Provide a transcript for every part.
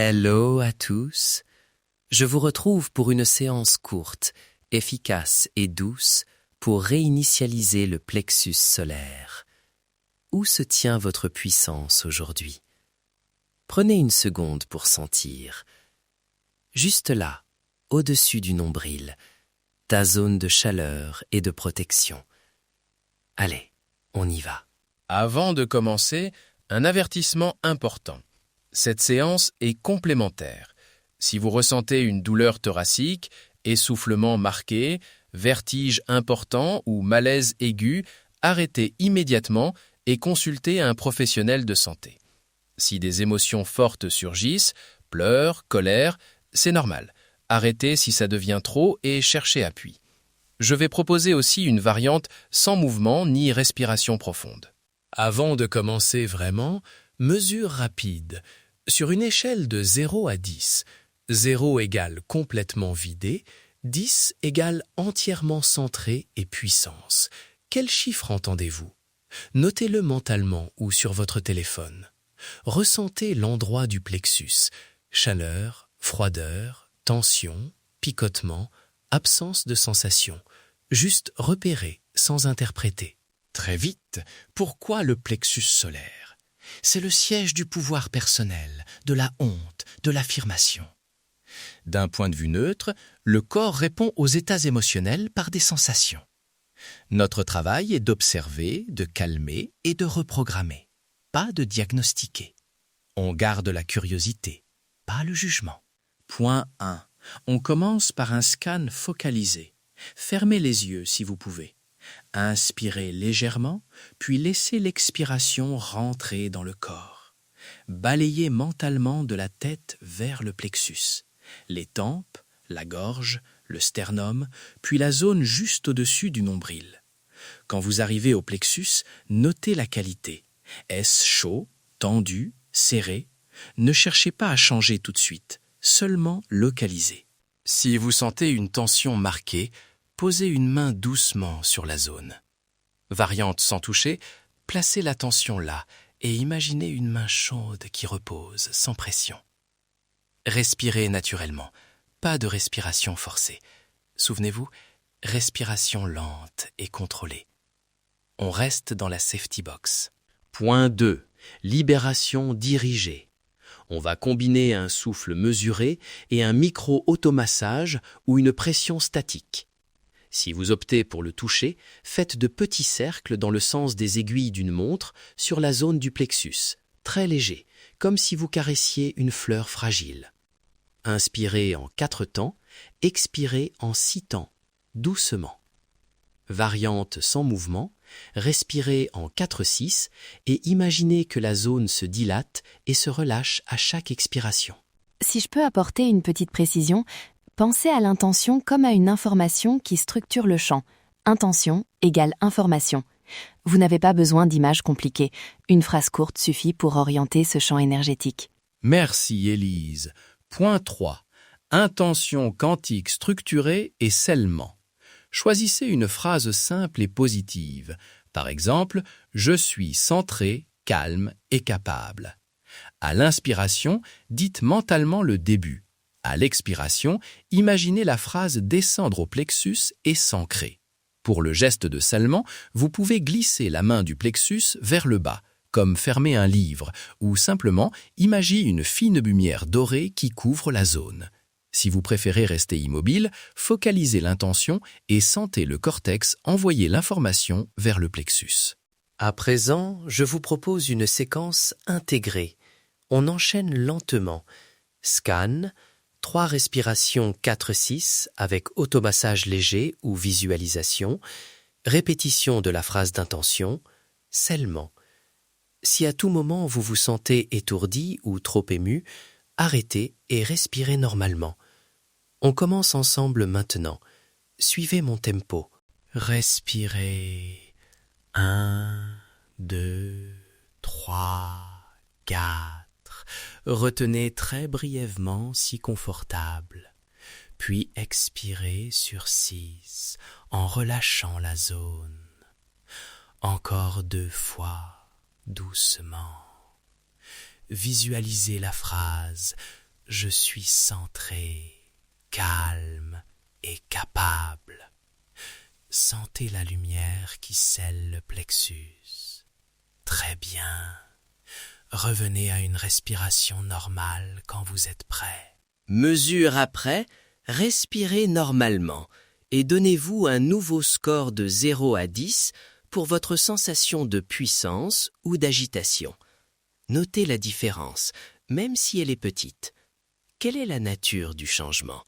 Hello à tous. Je vous retrouve pour une séance courte, efficace et douce pour réinitialiser le plexus solaire. Où se tient votre puissance aujourd'hui? Prenez une seconde pour sentir. Juste là, au-dessus du nombril, ta zone de chaleur et de protection. Allez, on y va. Avant de commencer, un avertissement important. Cette séance est complémentaire. Si vous ressentez une douleur thoracique, essoufflement marqué, vertige important ou malaise aigu, arrêtez immédiatement et consultez un professionnel de santé. Si des émotions fortes surgissent, pleurs, colère, c'est normal. Arrêtez si ça devient trop et cherchez appui. Je vais proposer aussi une variante sans mouvement ni respiration profonde. Avant de commencer vraiment, mesure rapide. Sur une échelle de 0 à 10, 0 égale complètement vidé, 10 égale entièrement centré et puissance. Quel chiffre entendez-vous? Notez-le mentalement ou sur votre téléphone. Ressentez l'endroit du plexus, chaleur, froideur, tension, picotement, absence de sensation. Juste repérer sans interpréter. Très vite, pourquoi le plexus solaire? C'est le siège du pouvoir personnel, de la honte, de l'affirmation. D'un point de vue neutre, le corps répond aux états émotionnels par des sensations. Notre travail est d'observer, de calmer et de reprogrammer, pas de diagnostiquer. On garde la curiosité, pas le jugement. Point 1. On commence par un scan focalisé. Fermez les yeux si vous pouvez. Inspirez légèrement, puis laissez l'expiration rentrer dans le corps. Balayez mentalement de la tête vers le plexus, les tempes, la gorge, le sternum, puis la zone juste au-dessus du nombril. Quand vous arrivez au plexus, notez la qualité. Est-ce chaud, tendu, serré? Ne cherchez pas à changer tout de suite, seulement localisez. Si vous sentez une tension marquée, posez une main doucement sur la zone. Variante sans toucher, placez l'attention là et imaginez une main chaude qui repose sans pression. Respirez naturellement, pas de respiration forcée. Souvenez-vous, respiration lente et contrôlée. On reste dans la safety box. Point 2. Libération dirigée. On va combiner un souffle mesuré et un micro-automassage ou une pression statique. Si vous optez pour le toucher, faites de petits cercles dans le sens des aiguilles d'une montre sur la zone du plexus, très léger, comme si vous caressiez une fleur fragile. Inspirez en 4 temps, expirez en 6 temps, doucement. Variante sans mouvement, respirez en 4-6 et imaginez que la zone se dilate et se relâche à chaque expiration. Si je peux apporter une petite précision, pensez à l'intention comme à une information qui structure le champ. Intention égale information. Vous n'avez pas besoin d'images compliquées. Une phrase courte suffit pour orienter ce champ énergétique. Merci Élise. Point 3. Intention quantique structurée et scellement. Choisissez une phrase simple et positive. Par exemple, « Je suis centré, calme et capable ». À l'inspiration, dites mentalement le début. À l'expiration, imaginez la phrase descendre au plexus et s'ancrer. Pour le geste de scellement, vous pouvez glisser la main du plexus vers le bas, comme fermer un livre, ou simplement imaginez une fine lumière dorée qui couvre la zone. Si vous préférez rester immobile, focalisez l'intention et sentez le cortex envoyer l'information vers le plexus. À présent, je vous propose une séquence intégrée. On enchaîne lentement. Scan, 3 respirations 4-6 avec automassage léger ou visualisation, répétition de la phrase d'intention, scellement. Si à tout moment vous vous sentez étourdi ou trop ému, arrêtez et respirez normalement. On commence ensemble maintenant. Suivez mon tempo. Respirez. 1, 2, 3, 4. Retenez très brièvement si confortable. Puis expirez sur 6 en relâchant la zone. Encore 2 fois, doucement. Visualisez la phrase Je suis centré, calme et capable. Sentez la lumière qui scelle le plexus. Très bien. Revenez à une respiration normale quand vous êtes prêt. Mesure après, respirez normalement et donnez-vous un nouveau score de 0 à 10 pour votre sensation de puissance ou d'agitation. Notez la différence, même si elle est petite. Quelle est la nature du changement?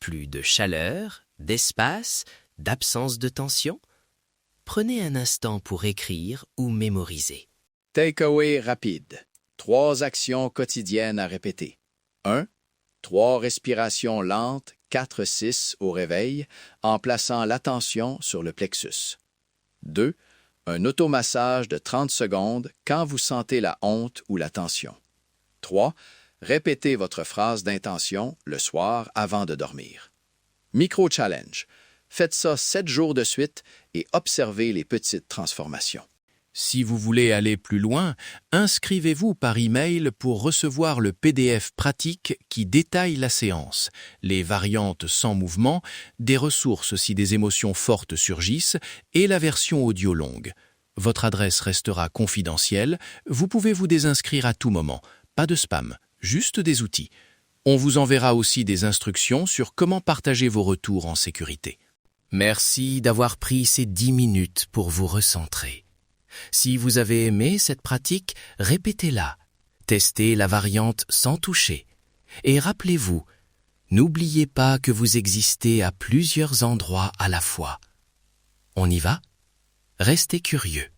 Plus de chaleur, d'espace, d'absence de tension? Prenez un instant pour écrire ou mémoriser. Takeaway rapide. 3 actions quotidiennes à répéter. 1. 3 respirations lentes 4-6 au réveil en plaçant l'attention sur le plexus. 2. Un automassage de 30 secondes quand vous sentez la honte ou la tension. 3. Répétez votre phrase d'intention le soir avant de dormir. Micro-challenge. Faites ça 7 jours de suite et observez les petites transformations. Si vous voulez aller plus loin, inscrivez-vous par email pour recevoir le PDF pratique qui détaille la séance, les variantes sans mouvement, des ressources si des émotions fortes surgissent et la version audio longue. Votre adresse restera confidentielle, vous pouvez vous désinscrire à tout moment, pas de spam, juste des outils. On vous enverra aussi des instructions sur comment partager vos retours en sécurité. Merci d'avoir pris ces 10 minutes pour vous recentrer. Si vous avez aimé cette pratique, répétez-la. Testez la variante sans toucher. Et rappelez-vous, n'oubliez pas que vous existez à plusieurs endroits à la fois. On y va? Restez curieux.